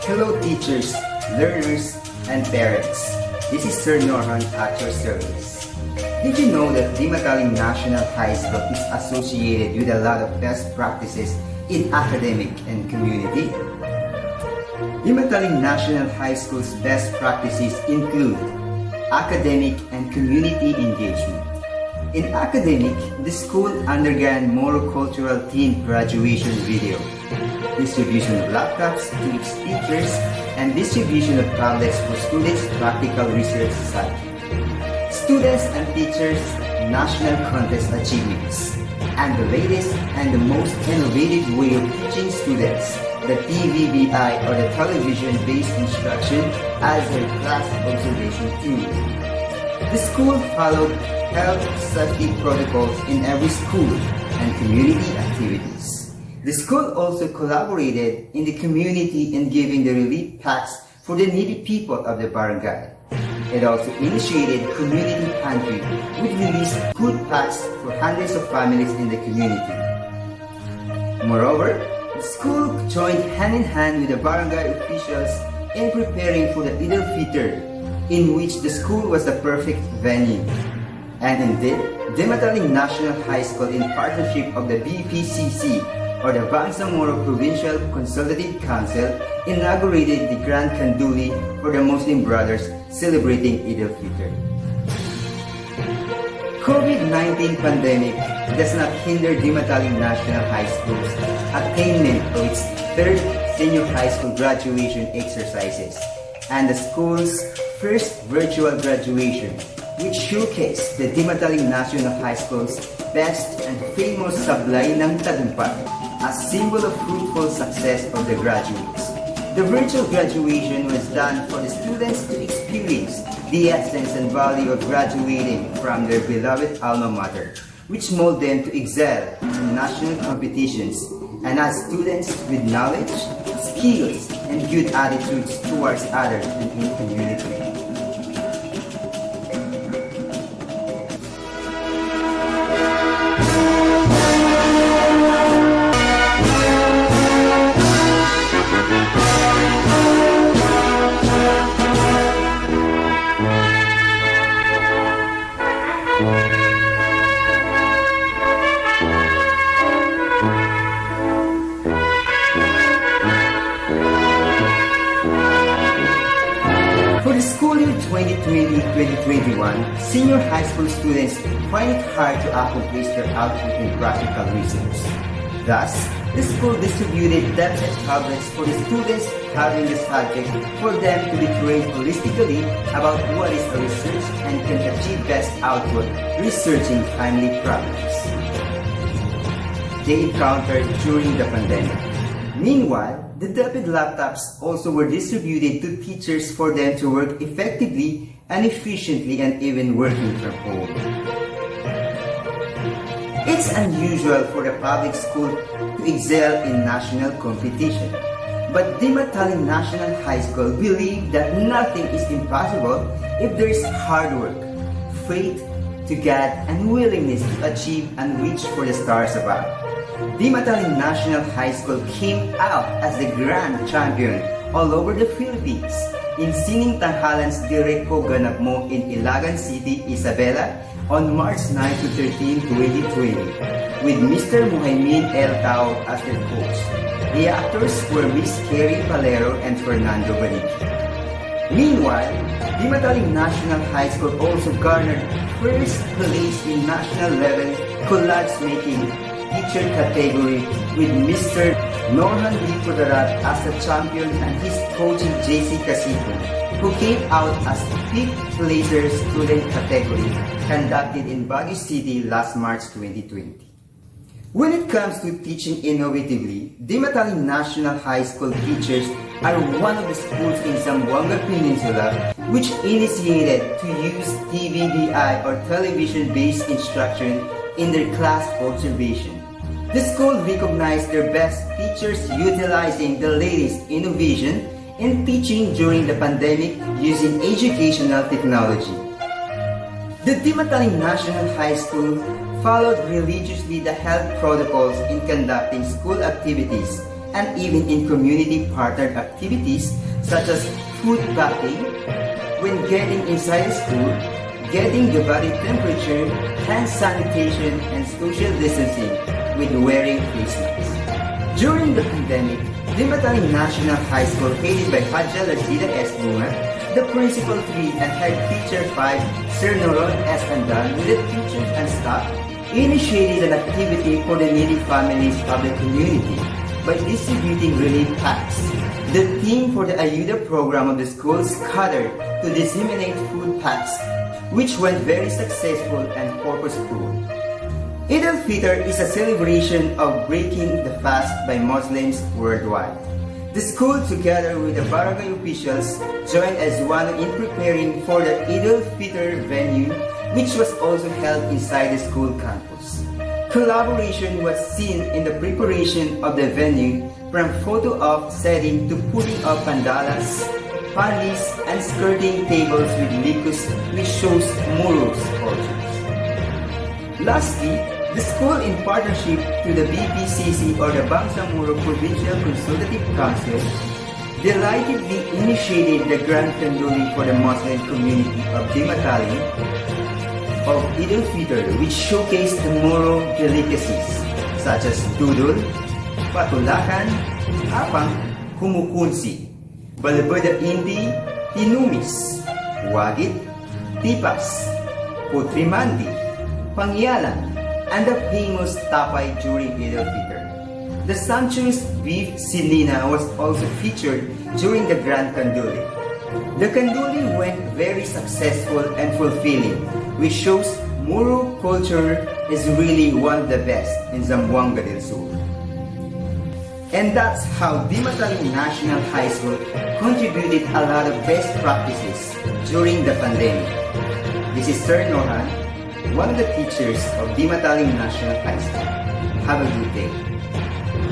Hello teachers, learners, and parents. This is Sir Norhan at your service. Did you know that Dimataling National High School is associated with a lot of best practices in academic and community? Dimataling National High School's best practices include academic and community engagement. In academic, the school undergone monocultural teen graduation video, distribution of laptops to its teachers, and distribution of tablets for students' practical research site. Students and teachers' national contest achievements, and the latest and the most innovative way of teaching students, the TVBI or the television-based instruction as their class observation tool. The school followed health safety protocols in every school and community activities. The school also collaborated in the community in giving the relief packs for the needy people of the barangay. It also initiated community pantry which released food packs for hundreds of families in the community. Moreover, the school joined hand in hand with the barangay officials in preparing for the Eid al-Fitr, in which the school was the perfect venue. And indeed, Dimataling National High School in partnership of the BPCC or the Bangsamoro Provincial Consultative Council inaugurated the Grand Kanduli for the Muslim Brothers celebrating Eid al-Fitr. COVID-19 pandemic does not hinder Dimataling National High School's attainment of its third senior high school graduation exercises and the school's first virtual graduation, which showcased the Dimataling National High School's best and famous Sablay ng Tagumpay, a symbol of fruitful success of the graduates. The virtual graduation was done for the students to experience the essence and value of graduating from their beloved alma mater, which mold them to excel in national competitions and as students with knowledge, skills, and good attitudes towards others and in community. For the school year 2020-2021, senior high school students find it hard to accomplish their output in practical research. Thus, the school distributed tablet tablets for the students having the subject for them to be trained holistically about what is a research and can achieve best output researching timely problems they encountered during the pandemic. Meanwhile, the DepEd laptops also were distributed to teachers for them to work effectively and efficiently and even working from home. It's unusual for a public school to excel in national competition, but Dimataling National High School believed that nothing is impossible if there is hard work, faith to God, and willingness to achieve and reach for the stars above. Dimataling National High School came out as the grand champion all over the Philippines in Sining Tanghalan's Direko Ganap Mo in Ilagan City, Isabela on March 9 to 13, 2020 with Mr. Muhaymin El Tao as their coach. The actors were Miss Kerry Palero and Fernando Baric. Meanwhile, Dimataling National High School also garnered first place in national level collage making teacher category with Mr. Norhan D. Pudarat as the champion and his coach JC Casito, who came out as 5th placer student category conducted in Baguio City last March 2020. When it comes to teaching innovatively, Dimataling National High School teachers are one of the schools in Zamboanga Peninsula which initiated to use TVBI or television-based instruction in their class observation. The school recognized their best teachers utilizing the latest innovation in teaching during the pandemic using educational technology. The Dimataling National High School followed religiously the health protocols in conducting school activities and even in community partnered activities such as food packing, when getting inside the school, getting the body temperature, hand sanitation, and social distancing with wearing face masks. During the pandemic, Dimataling National High School, headed by Hadja Larcida S. Bunga, the Principal 3 and Head Teacher 5, Sir Noron S. Andan, with the teachers and staff, initiated an activity for the needy families of the community by distributing relief packs. The theme for the Ayuda program of the school scattered to disseminate food packs, which went very successful and purposeful. Eid al-Fitr is a celebration of breaking the fast by Muslims worldwide. The school, together with the barangay officials, joined as one in preparing for the Eid al-Fitr venue, which was also held inside the school campus. Collaboration was seen in the preparation of the venue, from photo op setting to putting up pandalas, panis, and skirting tables with likus, which shows Muro's cultures. Lastly, the school, in partnership to the BPCC or the Bangsamoro Provincial Consultative Council, delightedly initiated the Grand Kanduli for the Muslim community of Dimataling of Eid al-Fitr, which showcased the Moro delicacies such as dudul, patulakan, apang, humukunsi, balabada indi, tinumis, wagit, tipas, putrimandi, pangyalan, and the famous tapay during Eid al-Fitr. The sumptuous beef silina was also featured during the Grand Kanduli. The Kanduli went very successful and fulfilling, which shows Moro culture is really one of the best in Zamboanga del Sur. And that's how Dimataling National High School contributed a lot of best practices during the pandemic. This is Sir Noran, one of the teachers of Dimataling National High School. Have a good day.